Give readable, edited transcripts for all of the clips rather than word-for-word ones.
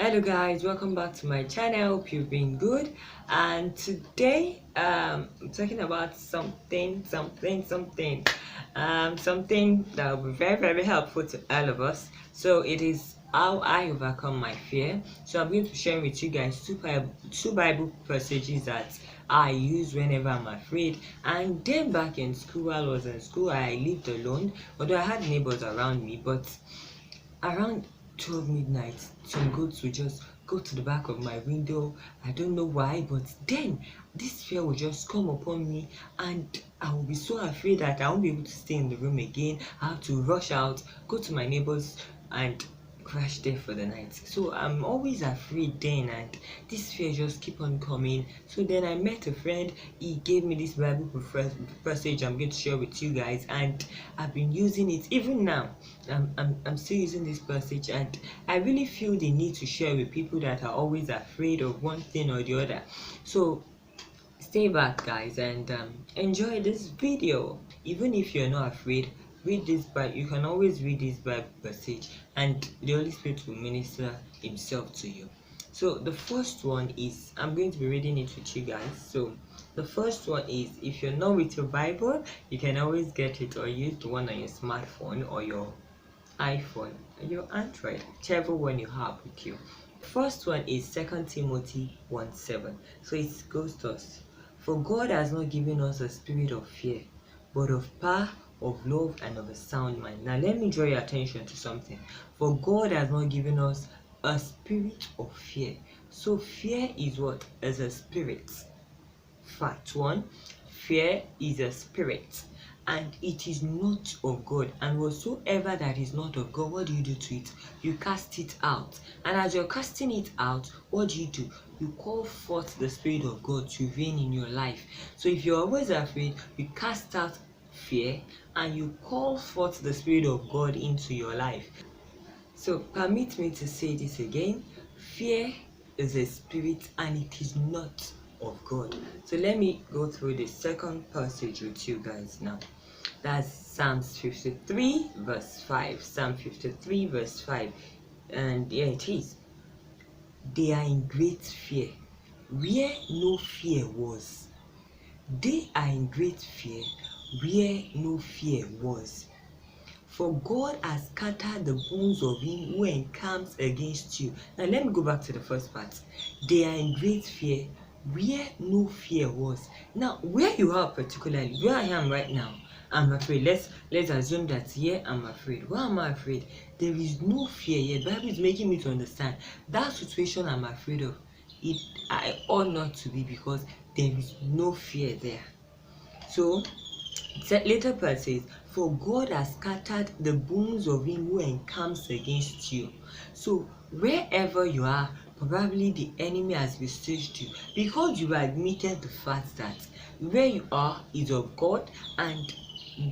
Hello guys, welcome back to my channel. Hope you've been good. And today I'm talking about something that will be very helpful to all of us. So it is how I overcome my fear. So I'm going to share with you guys two Bible passages that I use whenever I'm afraid. And then back in school, while I was in school, I lived alone, although I had neighbors around me, but around 12 midnight, some goats would just go to the back of my window. I don't know why, but then this fear would just come upon me, and I will be so afraid that I won't be able to stay in the room again. I have to rush out, go to my neighbors, and crash there for the night. So I'm always afraid then, and this fear just keep on coming. So then I met a friend. He gave me this Bible passage I'm going to share with you guys, and I've been using it even now. I'm still using this passage, and I really feel the need to share with people that are always afraid of one thing or the other. So stay back guys, and enjoy this video. Even if you're not afraid, read this Bible. You can always read this Bible passage, and the Holy Spirit will minister himself to you. So the first one is, I'm going to be reading it with you guys. So the first one is, if you're not with your Bible, you can always get it or use the one on your smartphone or your iPhone, your Android, whichever one you have with you. First one is 2 Timothy 1:7. So it goes thus: For God has not given us a spirit of fear, but of power, of love, and of a sound mind. Now let me draw your attention to something. For God has not given us a spirit of fear. So fear is what? Is a spirit. Fact one, fear is a spirit, and it is not of God. And whatsoever that is not of God, what do you do to it? You cast it out. And as you're casting it out, what do? You call forth the Spirit of God to reign in your life. So if you're always afraid, you cast out fear and you call forth the Spirit of God into your life. So permit me to say this again: fear is a spirit and it is not of God. So let me go through the second passage with you guys now. That's Psalms 53 verse 5. Psalm 53 verse 5. And yeah, it is: they are in great fear where no fear was. They are in great fear where no fear was. For God has scattered the bones of him who encamps against you. Now let me go back to the first part. They are in great fear where no fear was. Now where you are, particularly where I am right now, I'm afraid. Let's assume that here I'm afraid. Why am I afraid? There is no fear here. The Bible is making me to understand that situation I'm afraid of, I ought not to be, because there is no fear there. So later part says, for God has scattered the bones of him who encamps against you. So wherever you are, probably the enemy has besieged you, because you admitted the fact that where you are is of God and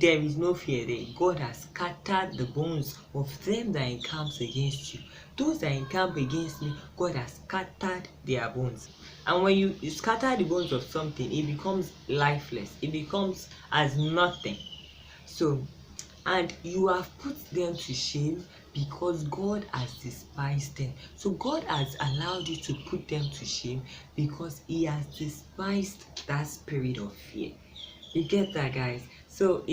there is no fear there. God has scattered the bones of them that encamps against you. Those that encamp against me, God has scattered their bones. And when you scatter the bones of something, it becomes lifeless. It becomes as nothing. So, and you have put them to shame because God has despised them. So God has allowed you to put them to shame because he has despised that spirit of fear. You get that, guys? So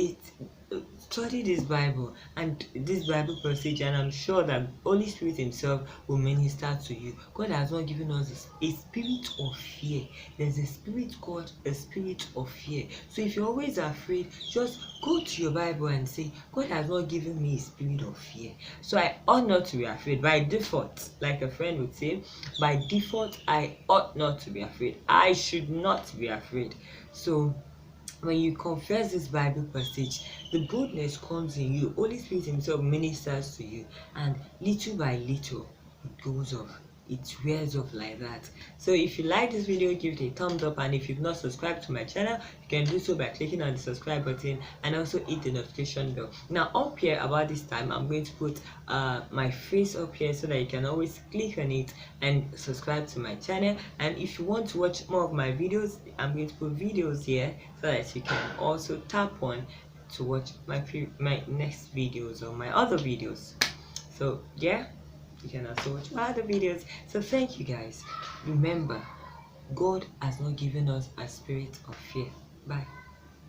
study this Bible and this Bible passage, and I'm sure that Holy Spirit himself will minister to you. God has not given us a spirit of fear. There's a spirit called a spirit of fear. So if you're always afraid, just go to your Bible and say, God has not given me a spirit of fear, so I ought not to be afraid. By default, like a friend would say, by default I ought not to be afraid. I should not be afraid. So when you confess this Bible passage, the boldness comes in you. Holy Spirit himself ministers to you, and little by little it goes off. It wears off like that. So if you like this video, give it a thumbs up, and if you've not subscribed to my channel, you can do so by clicking on the subscribe button and also hit the notification bell. Now up here, about this time, I'm going to put my face up here so that you can always click on it and subscribe to my channel. And if you want to watch more of my videos, I'm going to put videos here so that you can also tap on to watch my next videos or my other videos. So yeah, you can also watch my other videos. So thank you guys. Remember, God has not given us a spirit of fear. Bye.